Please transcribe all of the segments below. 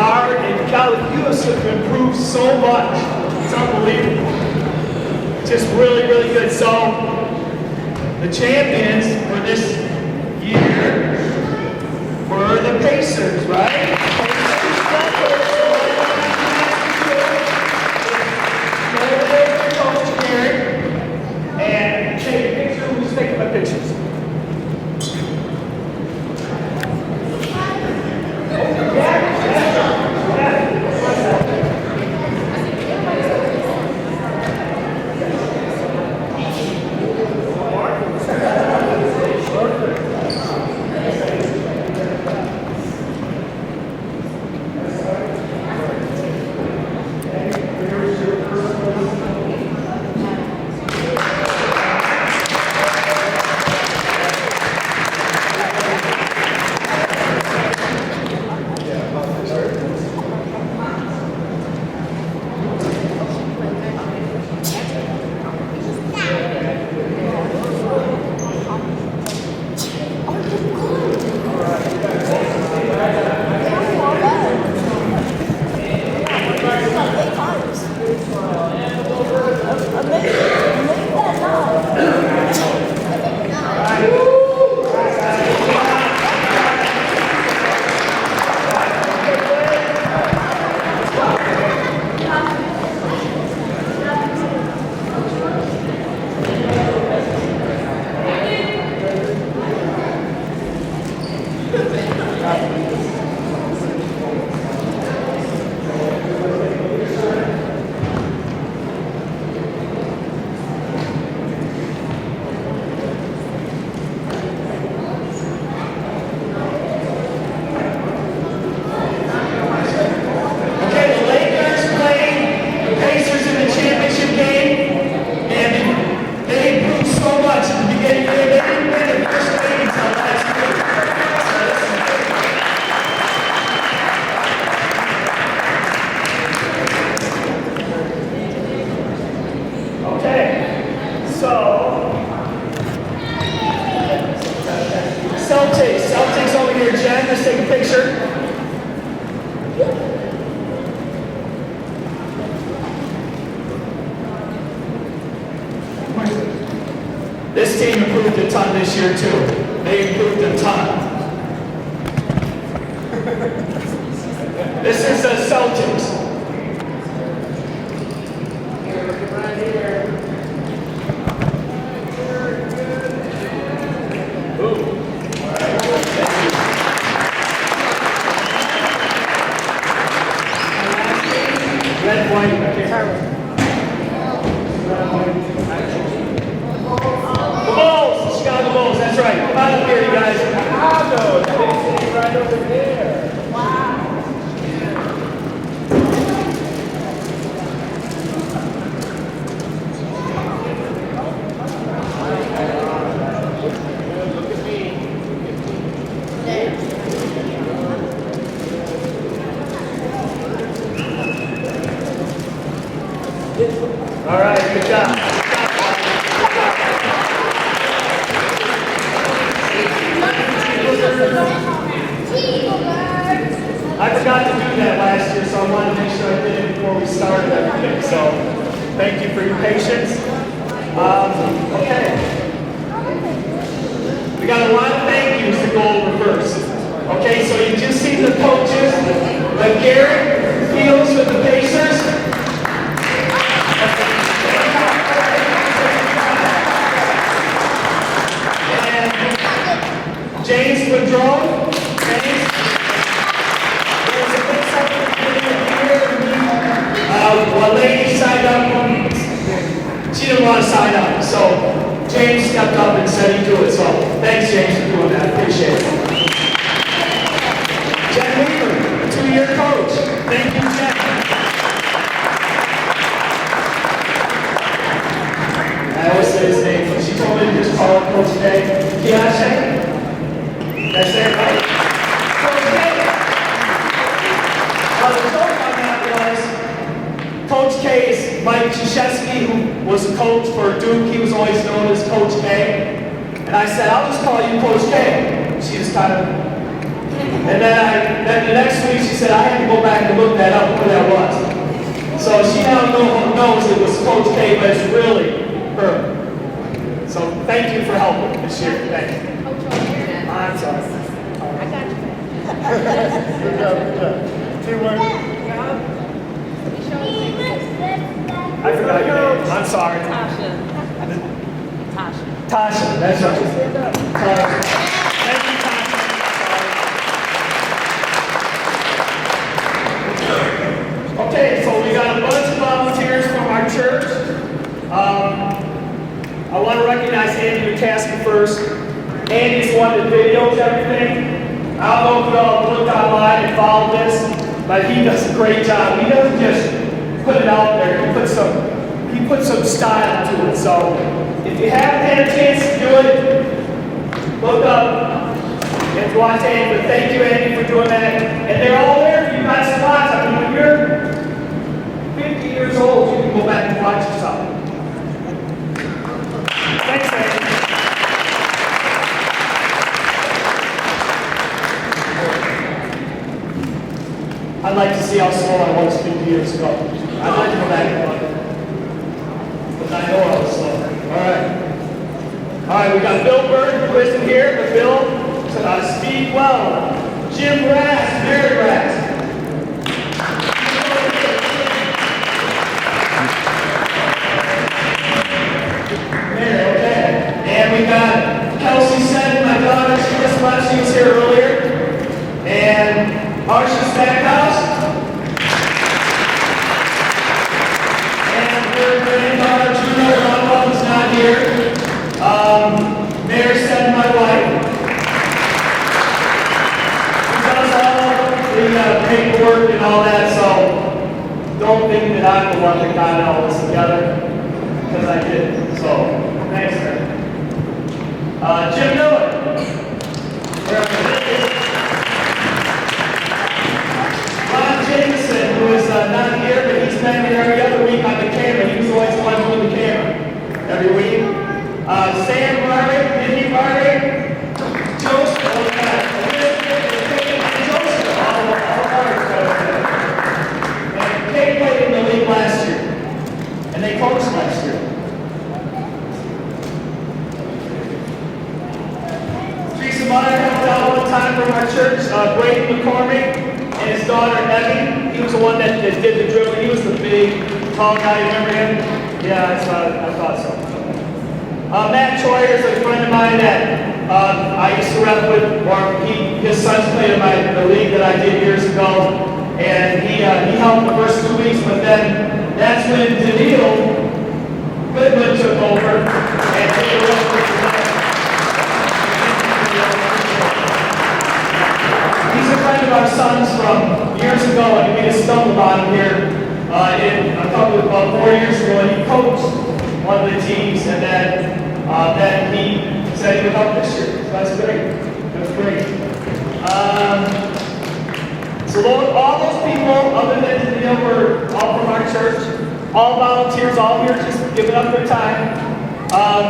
hard, and God, you have improved so much. It's unbelievable. Just really, really good. So, the champions for this year were the Pacers, right? And take a picture. Who's taking my pictures? Celtics over here, Jen. Let's take a picture. This team improved a ton this year too. They improved a ton. This is the Celtics. Right here. Red, white, the Bulls, the Chicago Bulls, that's right. Come on up here, you guys. Chicago, they right over there. Wow. Look at me. All right, good job. I forgot to do that last year, so I wanted to make sure I did it before we started everything. So, thank you for your patience. Okay. We got a lot of thank yous to go over first. Okay, so you just see the coaches, like Garrett Fields with the Pacers. James Woodrow. James. There's a big separate here. A lady signed up. She didn't want to sign up, so James stepped up and said he'd do it. So thanks, James, for doing that. Appreciate it. Jen Weaver, 2-year coach. Thank you, Jen. I always say his name, but she told me to just call him Coach K. Kiache. That's it, right? Coach K. The joke on that was, Coach K is Mike Krzyzewski, who was a coach for Duke. He was always known as Coach K. And I said, I'll just call you Coach K. She just kind of And then the next week she said, I had to go back and look that up, who that was. So she now knows it was Coach K, but it's really her. So thank you for helping this year. Thank you. I'm sorry. I got you back. Good job, good job. Teamwork. I forgot your name. I'm sorry. Tasha, that's right. Tasha. Thank you, Tasha. Okay, so we got a bunch of volunteers from our church. I want to recognize Andy McCaskey first. Andy's the one that videos everything. I don't know if you all looked online and followed this, but he does a great job. He doesn't just put it out there. He puts some style to it. So if you haven't had a chance to do it, look up and watch Andy. But thank you, Andy, for doing that. And they're all there if you got spots. I mean, when you're 50 years old, you can go back and watch yourself. Thanks, Andy. I'd like to see how slow I was 50 years ago. I'd like to go back and look. But I know I was slow. All right, we got Bill Bird, who isn't here, but Bill, Steve Well, Jim Grass, Mary Grass. Mary, okay. And we got Kelsey Sen, my daughter, she just left, she was here earlier. And Arsha Stackhouse. And her granddaughter, Juno Runwell, is not here. Mayor said my wife. She does all the paperwork and all that, so don't think that I'm the one that got all this together, because I did. So, thanks, sir. Jim Miller. Ron Jameson, who is not here, but he's been here every other week on the camera. He was always the one doing the camera every week. Sam Barry, Mindy Barry, Joseph, and Kate played in the league last year, and they coached last year. Teresa Meyer helped out one time from our church, Brady McCormick, and his daughter Evie. He was the one that did the drilling. He was the big, tall guy. Remember him? Yeah, I thought so. Matt Troyer is a friend of mine that I used to rep with, or his sons played in the league that I did years ago, and he helped the first 2 weeks, but then that's when Daniil Goodman took over and took the rest of the time. He's a friend of our son's from years ago, and we just stumbled on him here about 4 years ago, and he coached one of the teams, and then he said he would help this year. So that's great. That's great. So all those people, other than Daniel, were all from our church, all volunteers, all here just giving up their time.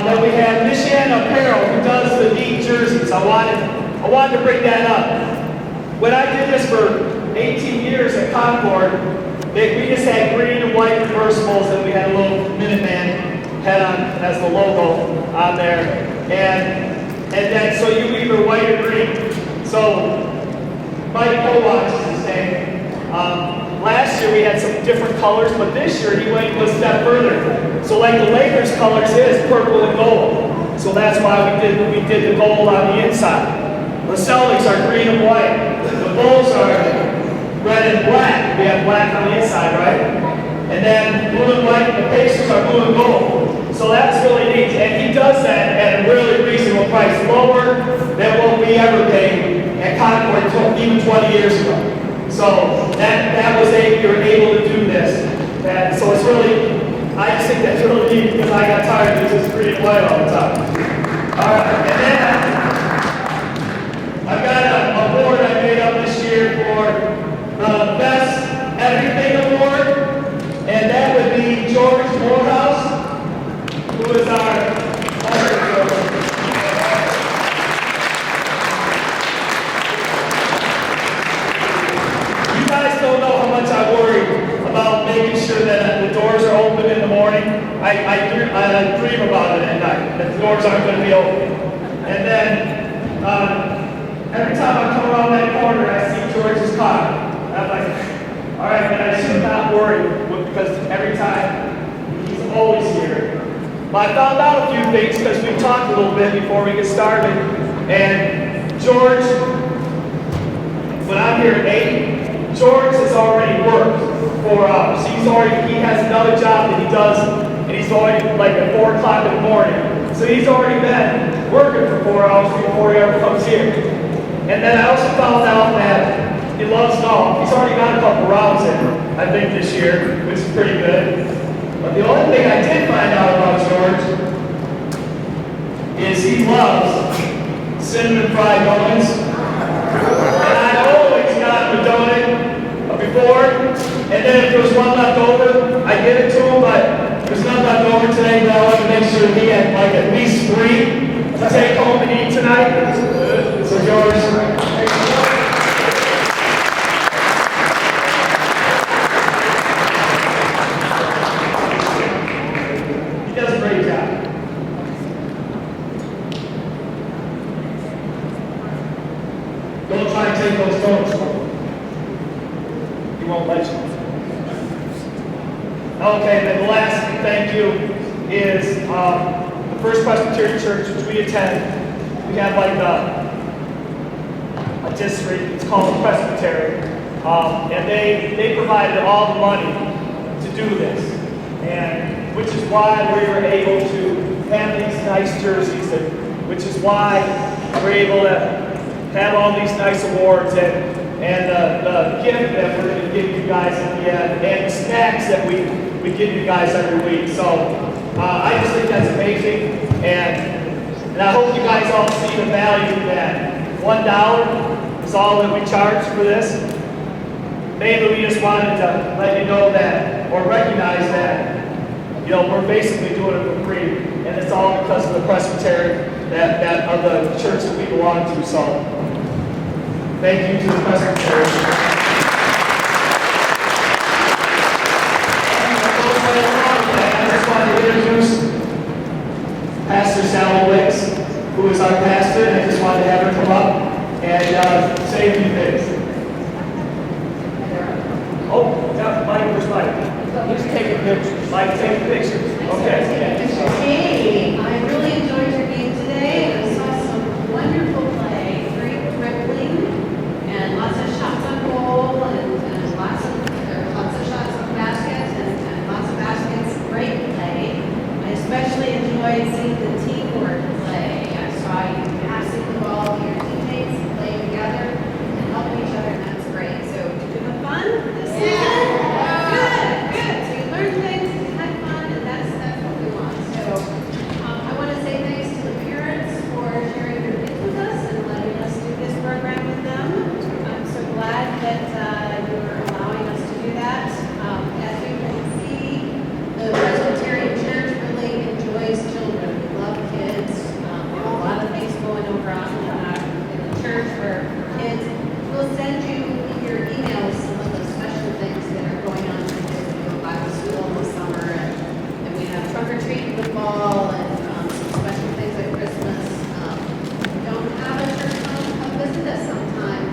Then we have Michigan Apparel, who does the neat jerseys. I wanted to bring that up. When I did this for 18 years at Concord, we just had green and white reversibles, and we had a little Minuteman head on as the logo on there, and then so you either white or green. So Mike Kowak is his name. Last year we had some different colors, but this year he went a step further. So like the Lakers colors is purple and gold. So that's why we did the gold on the inside. The Celtics are green and white. The Bulls are red and black. We have black on the inside, right? And then blue and white, the Pacers are blue and gold. So that's really neat. And he does that at a really reasonable price, lower than what we ever paid at Concord even 20 years ago. So that was you were able to do this. So it's really, I just think that's really neat because I got tired of just green and white all the time. All right, and then I've got a board I made up this year for the Best Everything Award. And that would be George Morehouse, who is our I dream about it at night, that the doors aren't going to be open. And then every time I come around that corner, I see George's car. And I'm like, all right, man, I should not worry because every time he's always here. But I found out a few things because we talked a little bit before we get started. And George, when I'm here at 8, George has already worked 4 hours. He has another job that he does, and he's already like at 4 o'clock in the morning. So he's already been working for 4 hours before he ever comes here. And then I also found out that he loves golf. He's already got a couple rounds in, I think, this year, which is pretty good. But the only thing I did find out about George is he loves cinnamon fried donuts. And I always got him a donut before, and then if there was one left over, I give it to him, but there's none left over today, but I wanted to make sure he had like at least 3 to take home and eat tonight. So George. He does a great job. Don't try and take those donuts from him. He won't let you. Okay, then the last thank you is the First Presbyterian Church, which we attend. We have like a district, it's called the Presbyterian, and they provided all the money to do this, and which is why we were able to have these nice jerseys, and which is why we're able to have all these nice awards and the gift that we're going to give you guys at the end, and the snacks that we give you guys every week. So I just think that's amazing, and I hope you guys all see the value that $1 is all that we charge for this. Maybe we just wanted to let you know that, or recognize that, you know, we're basically doing it for free, and it's all because of the Presbyterian that of the church that we belong to. So thank you to the Presbyterian. I just want to introduce Pastor Sally Wicks, who is our pastor, and I just wanted to have her come up and say a few things. Oh, yeah, Mike, where's Mike? He's taking pictures. Mike, take pictures. Okay. Hey, I really enjoyed your game today. I saw some wonderful play, great dribbling, and lots of shots on goal, and lots of shots on baskets, and lots of baskets. Great play. I especially enjoyed seeing the teamwork play. I saw you passing the ball to your teammates, playing together, and helping each other, and that's great. So, did you have fun this season? Good. So you learned things, you had fun, and that's what we want. So I want to say thanks to the parents for sharing their kids with us and letting us do this program with them. I'm so glad that you're allowing us to do that. As you can see, the Presbyterian Church really enjoys children. We love kids. We have a lot of things going over on in the church for kids. We'll send you your emails some of the special things that are going on for kids. We go Bible school in the summer, and we have trunk or treat in the fall, and some special things at Christmas. If you don't have a church home, come visit us sometime.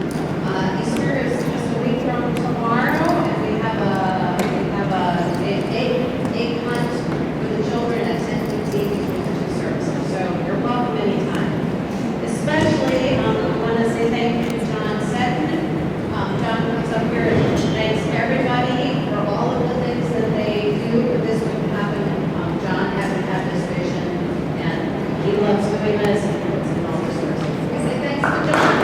Easter is just a week from tomorrow, and we have an egg hunt for the children at 10:15 between the 2 services. So you're welcome anytime. Especially, I want to say thank you to John Seton. John comes up here and thanks everybody for all of the things that they do. This wouldn't happen if John hadn't had this vision, and he loves doing this and puts in all the sources. We say thanks to John.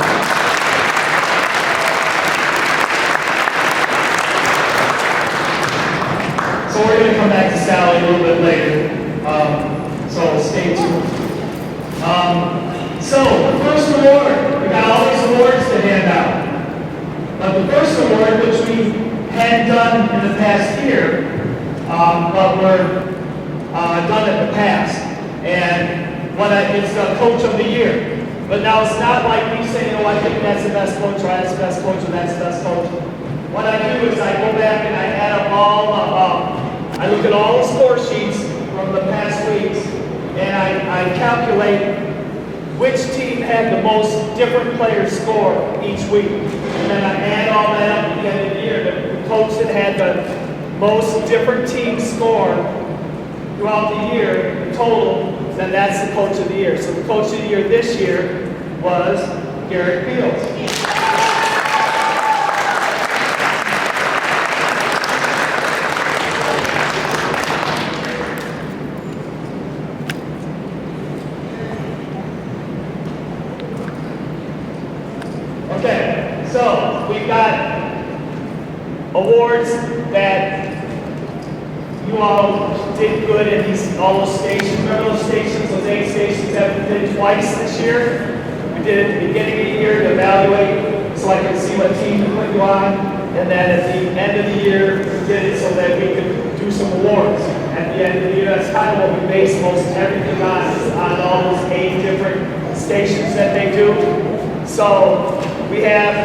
So we're going to come back to Sally a little bit later, so stay tuned. So the first award, we got all these awards to hand out. But the first award, which we had done in the past year, but were done in the past, and it's the Coach of the Year. But now it's not like me saying, oh, I think that's the best coach, or that's the best coach, or that's the best coach. What I do is I go back and I add up all, I look at all the score sheets for I calculate which team had the most different players score each week. And then I add all that up at the end of the year. The coach that had the most different teams score throughout the year, total, then that's the coach of the year. So the coach of the year this year was Garrett Fields. Okay, so we've got awards that you all did good in all those stations. Remember those stations, those 8 stations that we did twice this year? We did it at the beginning of the year to evaluate so I could see what team to put you on. And then at the end of the year, we did it so that we could do some awards. At the end of the year, that's kind of what we base most everything on all those 8 different stations that they do. So we have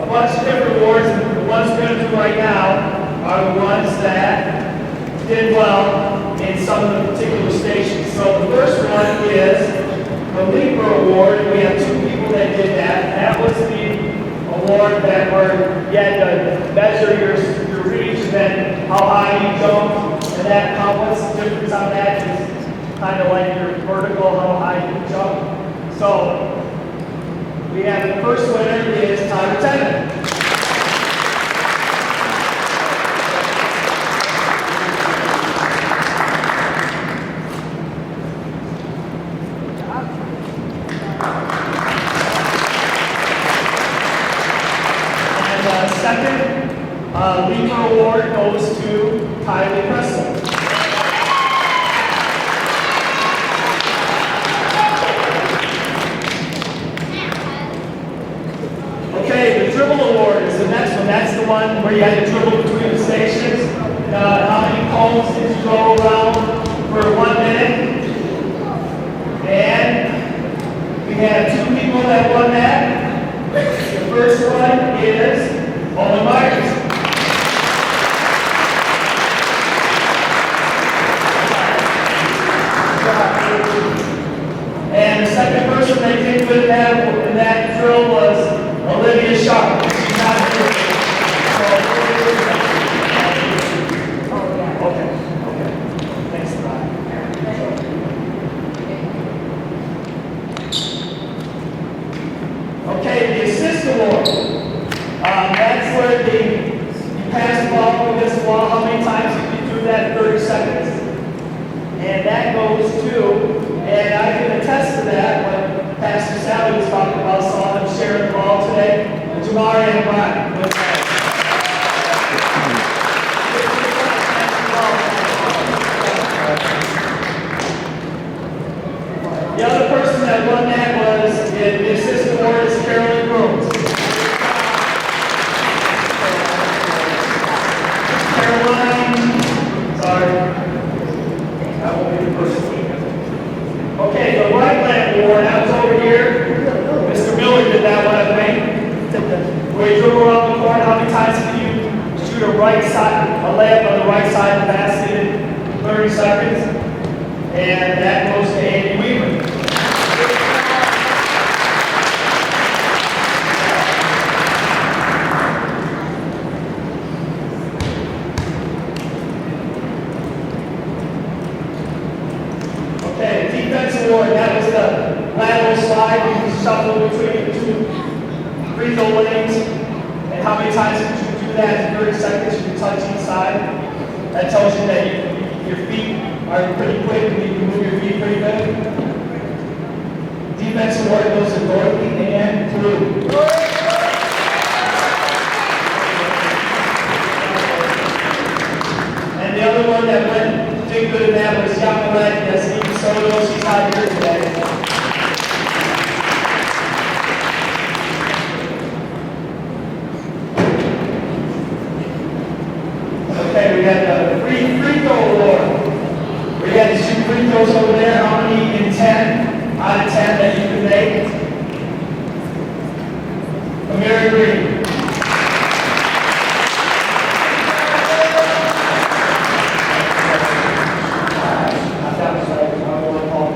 a bunch of different awards, and the ones we're going to do right now are the ones that did well in some of the particular stations. So the first one is the Leaper Award. We have 2 people that did that. That was the award that where you had to measure your reach and then how high you jump. And that, what's the difference on that is kind of like your vertical, how high you jump. So we have the first winner is Tyler Tennant. And the second Leaper Award goes to Kylie Preston. Okay, the Dribble Award is the next one. That's the one where you had to dribble between the stations. How many cones did you go around for 1 minute? And we have 2 people that won that. The first one is Owen Myers. And the second person they did with that in that drill was Olivia Sharp. She's not here. Okay. Thanks a lot. Okay, the assist award. That's where you pass the ball through this wall. How many times did you do that in 30 seconds? And that goes to, and I can attest to that when Pastor Sally was talking about saw them sharing the ball today. Jamar and Brian. The other person that won that was in the assist award is Carolyn Rose. Caroline, sorry, that won't be the person. Okay, the right leg award, that was over here. Mr. Miller did that one, I think. Where you dribble around the court, how many times can you shoot a layup on the right side of the basket in 30 seconds? And that goes to Andy Weaver. Okay, the defense award, that was the lateral slide. You can shuffle between the 2 free throw lanes. And how many times did you do that in 30 seconds? You can touch each side. That tells you that your feet are pretty quick and you can move your feet pretty good. Defense award goes to Dorothy and Drew. And the other one that did good in that was Yamalette Yasmin Soto. She's not here today. Okay, we got the free throw award. We got to shoot free throws over there. How many in 10 out of 10 that you can make? Amiri Green. That was I want to call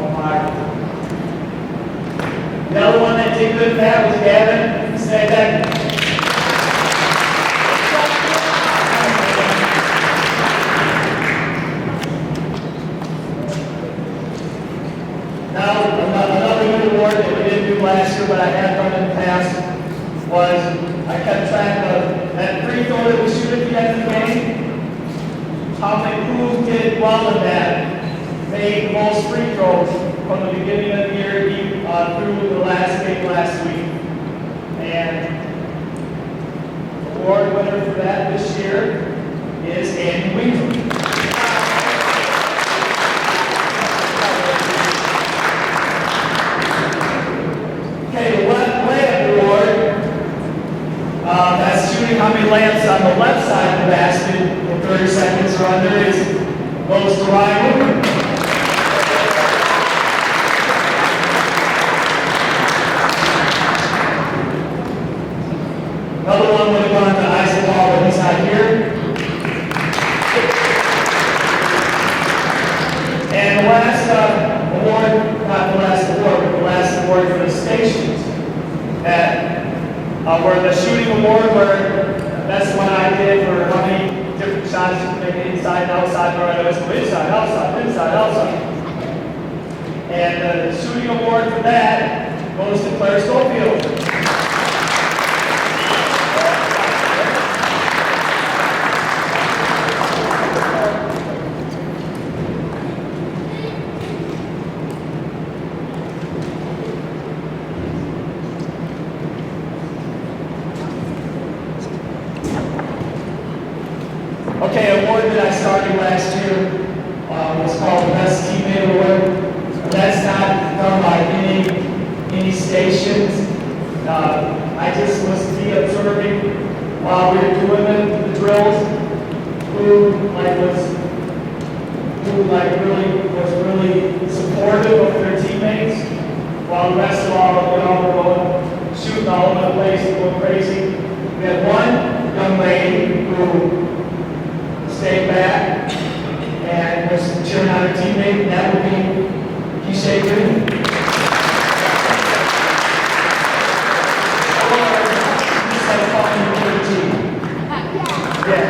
shoot at the end of the game. Who did well in that? Made the most free throws from the beginning of the year through the last game last week. And the award winner for that this year is Andy Weaver. Okay, the layup award. That's shooting how many layups on the left side of the basket in 30 seconds or under goes to Ryan Weaver. Another one would have gone to Isaac Hall, but he's not here. And the last award, not the last award, but the last award for the stations that were the shooting award, where that's what I did for how many different shots you can make inside and outside, or inside, outside. And the shooting award for that goes to Claire Schofield. Okay, an award that I started last year was called the Best Teammate Award. That's not done by any stations. I just was observing while we were doing the drills who was really supportive of their teammates, while the rest of all were going shooting all over the place and going crazy. We had one young lady who stayed back and was cheering on her teammate, and that would be Keisha Green. Just like calling you 13. Yeah.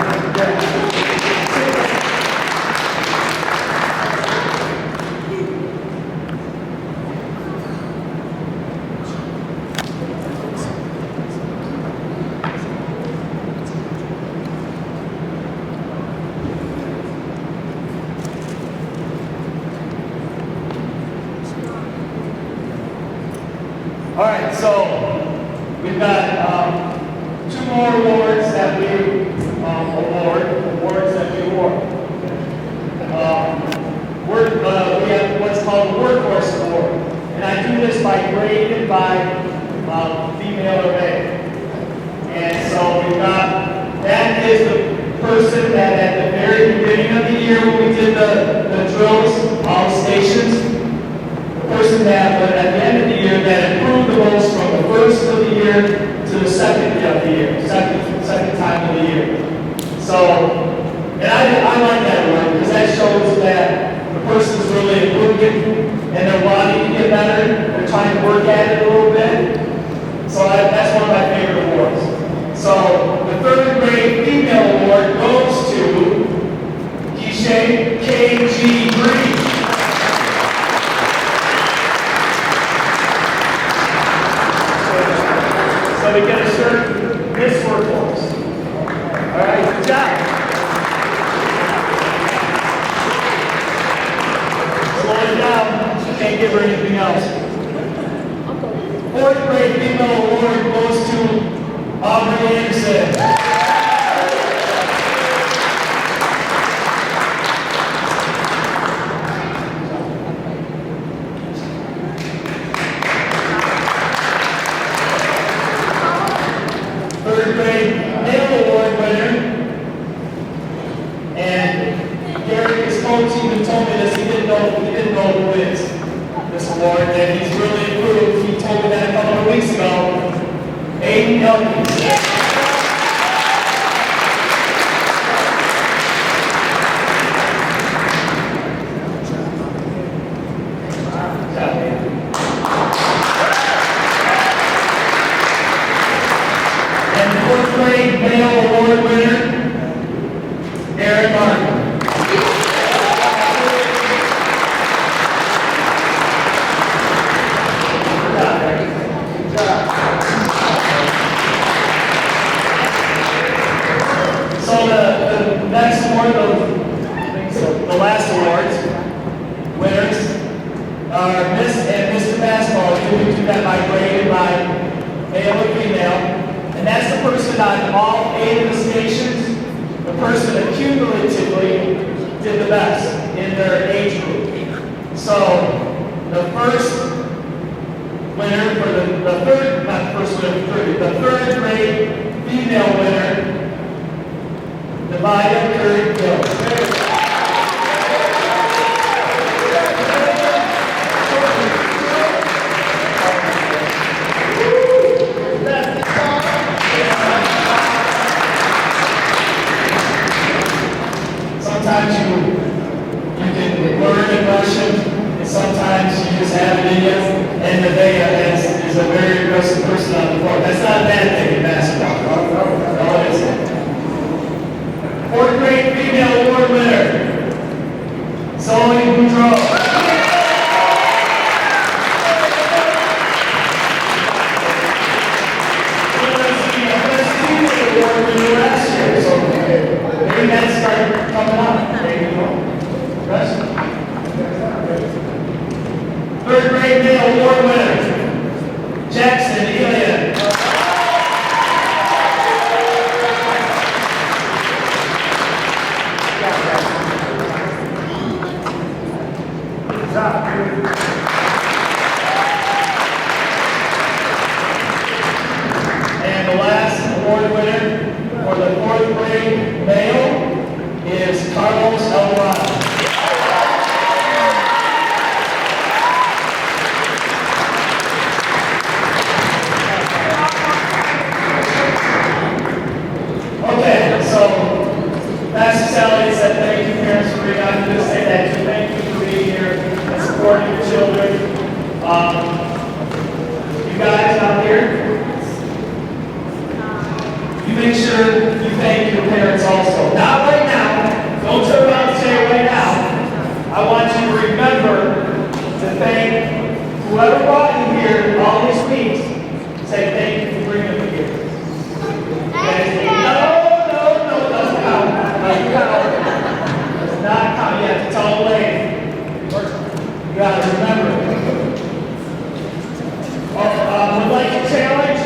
All right, so we've got two more awards that we award. We have what's called the Workhorse Award, and I do this by graded by female or male. And so we've got, that is the person that at the very beginning of the year when we did the drills, all the stations, person that, but at the end of the year, that improved the most from the first of the year to the second of the year, second time of the year. So, and I like that one because that shows that the person's really improving and they're wanting to get better. They're trying to work at it a little bit. So that's one of my favorite awards. So the third grade female award goes to Keisha K.G. Green. So we get a shirt, Miss Workhorse. All right, good job. Slow it down. Can't give her anything else. Fourth grade female award goes to Aubrey Anderson. Third grade male award winner, and Gary, his coach, even told me this. He didn't know who wins this award, and he's really improved. He told me that a couple of weeks ago. Aiden Elkins. And fourth grade male award winner, Aaron Martin. Good job. So the next award, the last awards, winners, are Miss and Mr. Basketball. You do that by graded by male or female. And that's the person on all 8 of the stations, the person that cumulatively did the best in their age group. So the first winner for the third, not the first winner, the third grade female winner, Divide Curry Gill. Sometimes you can learn a question, and sometimes you just have it in you, and the Nevaeh is a very aggressive person on the floor. That's not a bad thing in basketball. No, it isn't. 4th grade female award winner, Zoe Boudreau. Award winner last year, so maybe that started coming up. There you go. Rest. 3rd grade male award winner, Jackson Elian. And the last award winner for the 4th grade male is Carlos Alvarado. Okay, so Pastor Sally said thank you parents for being out here to say that. Thank you for being here and supporting your children. You guys out here, you make sure you thank your parents also. Not right now. Don't turn around and say it right now. I want you to remember to thank whoever brought you here all these weeks. Say thank you for bringing them here. Okay? No, doesn't count. Doesn't count. Does not count. You have to tell the lady. You got to remember. Would like to challenge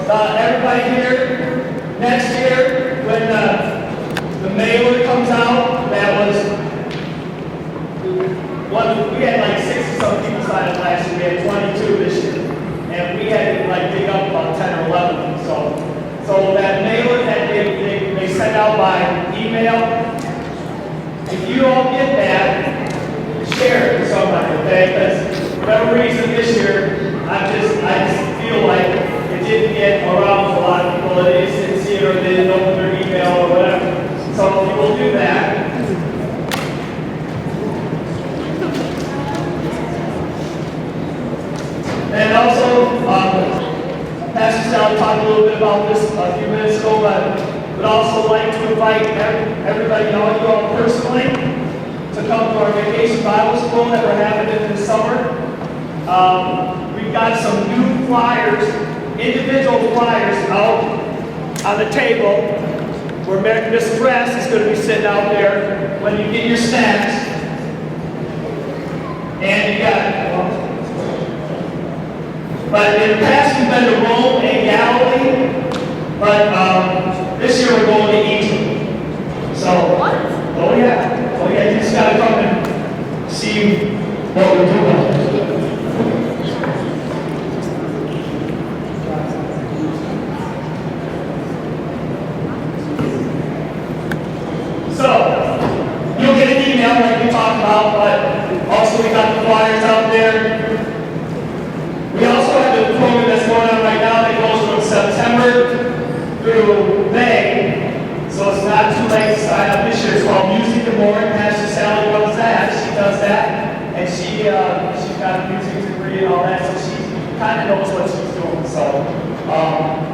everybody here next year when the mailer comes out. That was one. We had like 60-some people sign up last year. We had 22 this year, and we had to like dig up about 10 or 11. So that mailer that they send out by email. If you don't get that, share it with somebody, okay? Because for whatever reason this year, I just feel like it didn't get around to a lot of people. They just didn't see it or they didn't open their email or whatever. So if people do that. And also, Pastor Sally talked a little bit about this a few minutes ago, but would also like to invite everybody, all you all personally, to come to our vacation Bible school that we're having in the summer. We've got some new flyers, individual flyers out on the table where Mrs. Rest is going to be sitting out there when you get your snacks. And you got but in the past we've been to Rome and Galilee, but this year we're going to Egypt. So, oh yeah, you just got to come and see what we're doing. So, you'll get an email like we talked about, but also we got the flyers out there. We also have the program that's going on right now that goes from September through May. So it's not too late to sign up this year. It's called Music and More. Pastor Sally runs that. She does that. And she's got a music degree and all that. So she kind of knows what she's doing. So,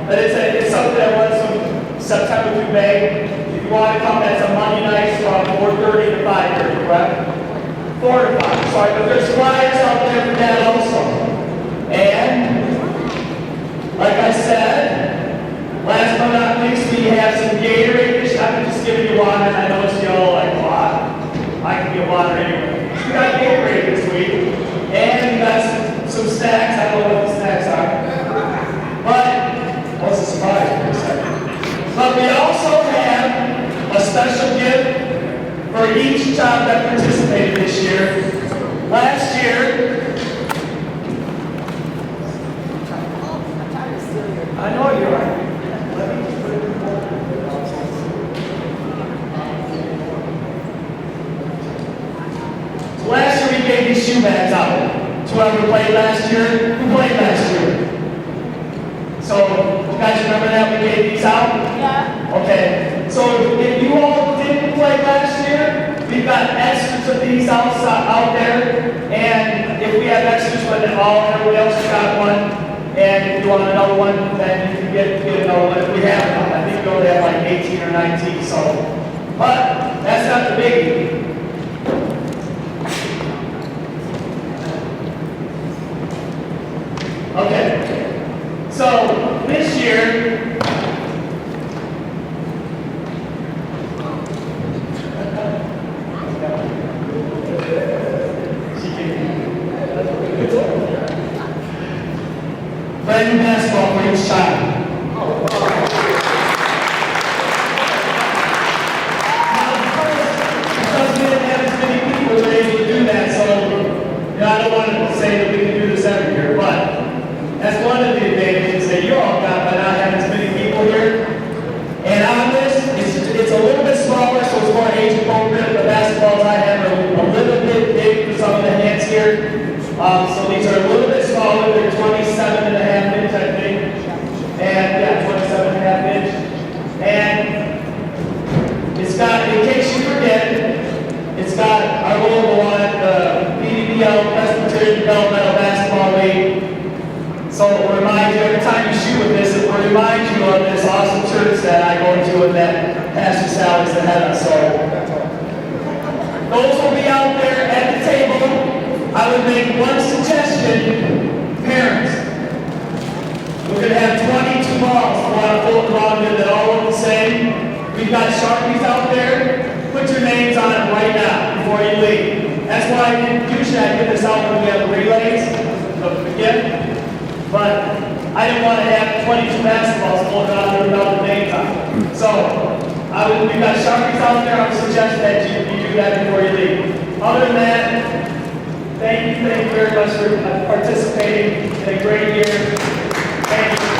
but it's something that runs from September through May. If you want to come, that's a Monday night from 4:30 to 5:30, correct? 4 to 5. Sorry, but there's flyers out there for that also. And, like I said, Last but not least, we have some Gatorade. I'm just giving you water. I know it's y'all like water. I can get water anyway. We got Gatorade this week, and we got some snacks. I don't know what the snacks are, but what's a surprise for a second? But we also have a special gift for each child that participated this year. Last year, I know you're right. Let me put it in the So last year we gave these shoe bags out to whoever played last year. Who played last year? So, you guys remember that we gave these out? Yeah. Okay. So if you all didn't play last year, we've got extras of these out there. And if we have extras, but everybody else has got one. And if you want another one, then you can get another one. If we have enough, I think we only have like 18 or 19. So, but that's not the biggie. Okay. So this year, brand new basketball for each child. Now, because we didn't have as many people, we were able to do that, so I don't want to say that we can do this every year, but that's one of the advantages that you all got by not having as many people here. And on this, it's a little bit smaller, so it's more age appropriate. The basketballs I have are a little bit big for some of the hands here. So these are a little bit smaller. They're 27.5 inch, I think. And yeah, 27.5 inch. And it's got, in case you forget, it's got our logo on it, the PDBL, Presbyterian Developmental Basketball League. So it will remind you, every time you shoot with this, it will remind you of this awesome church that I go to and that Pastor Sally's the head of. So those will be out there at the table. I would make one suggestion, parents. We're going to have 22 balls for our full round that all look the same. We've got Sharpies out there. Put your names on it right now before you leave. That's why usually I get this out when we have relays, the gift. But I didn't want to have 22 basketballs floating around there without the names on it. So we've got Sharpies out there. I would suggest that you do that before you leave. Other than that, thank you very much for participating in a great year. Thank you.